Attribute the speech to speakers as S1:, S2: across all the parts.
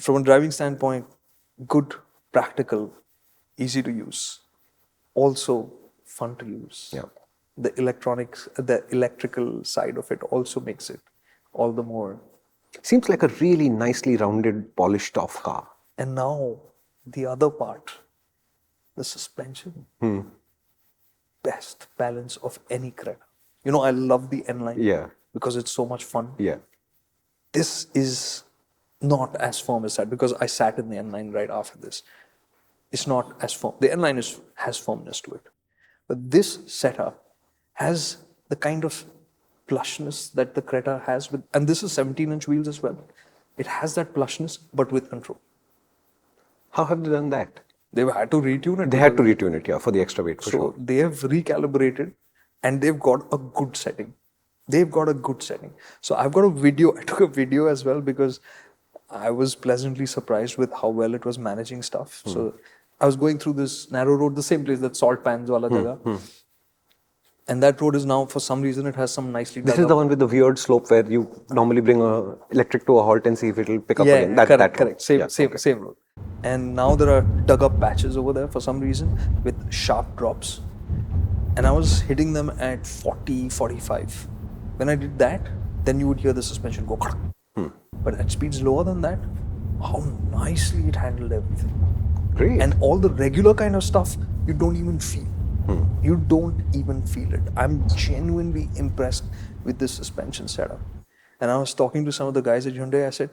S1: from a driving standpoint, good, practical, easy to use. Also fun to use.
S2: Yeah.
S1: The electrical side of it also makes it all the more.
S2: Seems like a really nicely rounded, polished off car.
S1: And now the other part, the suspension. Best balance of any Creta. You know, I love the N line.
S2: Yeah.
S1: Because it's so much fun.
S2: Yeah.
S1: This is not as firm as that because I sat in the N line right after this. It's not as firm. The N line has firmness to it. But this setup has the kind of plushness that the Creta has with, and this is 17-inch wheels as well. It has that plushness, but with control.
S2: How have they done that?
S1: They've had to retune it.
S2: They had to retune it, yeah, for the extra weight, for sure.
S1: So they have recalibrated and they've got a good setting. So I've got a video. I took a video as well because I was pleasantly surprised with how well it was managing stuff. So I was going through this narrow road, the same place, that salt pans wala jagah. And that road is now, for some reason, it has some nicely dug
S2: This is
S1: up.
S2: the one with the weird slope where you normally bring a electric to a halt and see if it'll pick up again.
S1: Correct. Same road. And now there are dug up patches over there for some reason with sharp drops. And I was hitting them at 40, 45. When I did that, then you would hear the suspension go. But at speeds lower than that, how nicely it handled everything.
S2: Great.
S1: And all the regular kind of stuff, you don't even feel. You don't even feel it. I'm genuinely impressed with this suspension setup. And I was talking to some of the guys at Hyundai, I said,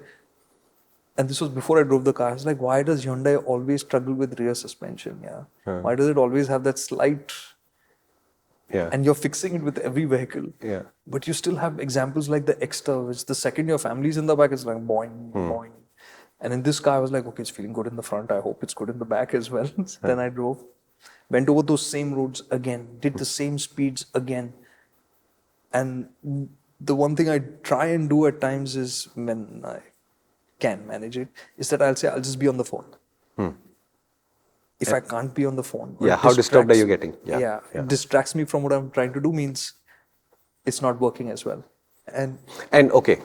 S1: and this was before I drove the car, I was like, why does Hyundai always struggle with rear suspension? Why does it always have that slight... And you're fixing it with every vehicle. But you still have examples like the Extra, which the second your family's in the back, it's like boing, boing. And in this car, I was like, okay, it's feeling good in the front. I hope it's good in the back as well. Then I drove, went over those same roads again, did the same speeds again. And the one thing I try and do at times is, when I can manage it, is that I'll say, I'll just be on the phone. If I can't be on the phone.
S2: How disturbed are you getting?
S1: It distracts me from what I'm trying to do, means it's not working as well. And
S2: okay,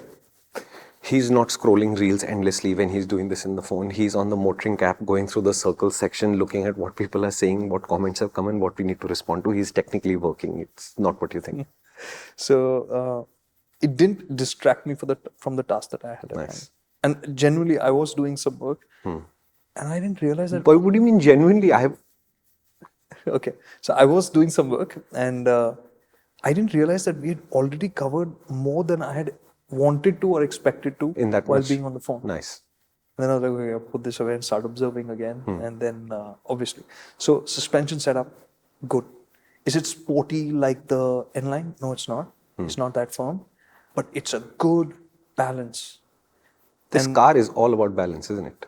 S2: he's not scrolling reels endlessly when he's doing this in the phone. He's on the MotorInc app, going through the circle section, looking at what people are saying, what comments have come in, what we need to respond to. He's technically working. It's not what you think.
S1: So it didn't distract me from the task that I had at hand. And genuinely, I was doing some work. And I didn't realize that...
S2: But what do you mean genuinely?
S1: Okay. So I was doing some work and I didn't realize that we had already covered more than I had wanted to or expected to
S2: in that
S1: while being on the phone.
S2: Nice.
S1: And then I was like, okay, I'll put this away and start observing again. And then obviously. So suspension setup, good. Is it sporty like the N-Line? No, it's not. It's not that firm. But it's a good balance.
S2: This car is all about balance, isn't it?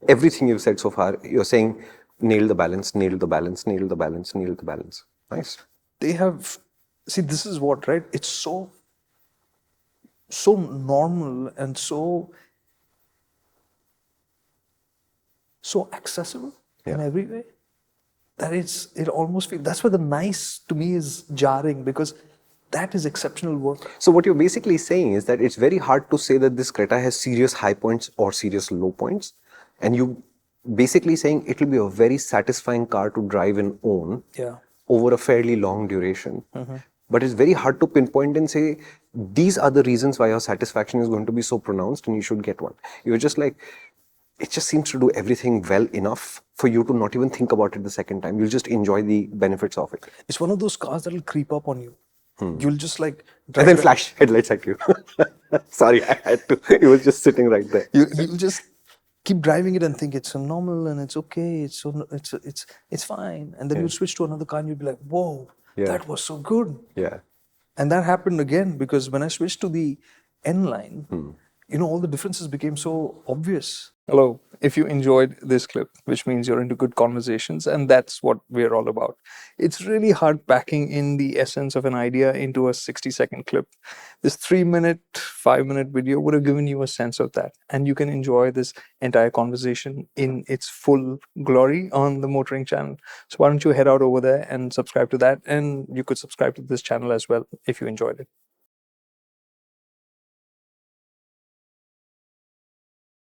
S2: Everything you've said so far, you're saying nail the balance, nail the balance, nail the balance, nail the balance. Nice.
S1: They have, see, this is what, right? It's so normal and so accessible in every way that it almost feels, that's where the nice to me is jarring, because that is exceptional work.
S2: So what you're basically saying is that it's very hard to say that this Creta has serious high points or serious low points. And you basically saying it will be a very satisfying car to drive and own over a fairly long duration. But it's very hard to pinpoint and say, these are the reasons why your satisfaction is going to be so pronounced and you should get one. You're just like, it just seems to do everything well enough for you to not even think about it the second time. You'll just enjoy the benefits of it.
S1: It's one of those cars that'll creep up on you. You'll just like...
S2: And then flash headlights at you. Sorry, I had to. It was just sitting right there.
S1: You'll just keep driving it and think it's so normal and it's okay, it's fine. And then you switch to another car and you'll be like, whoa, that was so good. And that happened again because when I switched to the N-Line, you know, all the differences became so obvious. Hello, if you enjoyed this clip, which means you're into good conversations, and that's what we're all about. It's really hard packing in the essence of an idea into a 60-second clip. This 3-minute, 5-minute video would have given you a sense of that. And you can enjoy this entire conversation in its full glory on the MotorInc channel. So why don't you head out over there and subscribe to that, and you could subscribe to this channel as well if you enjoyed it.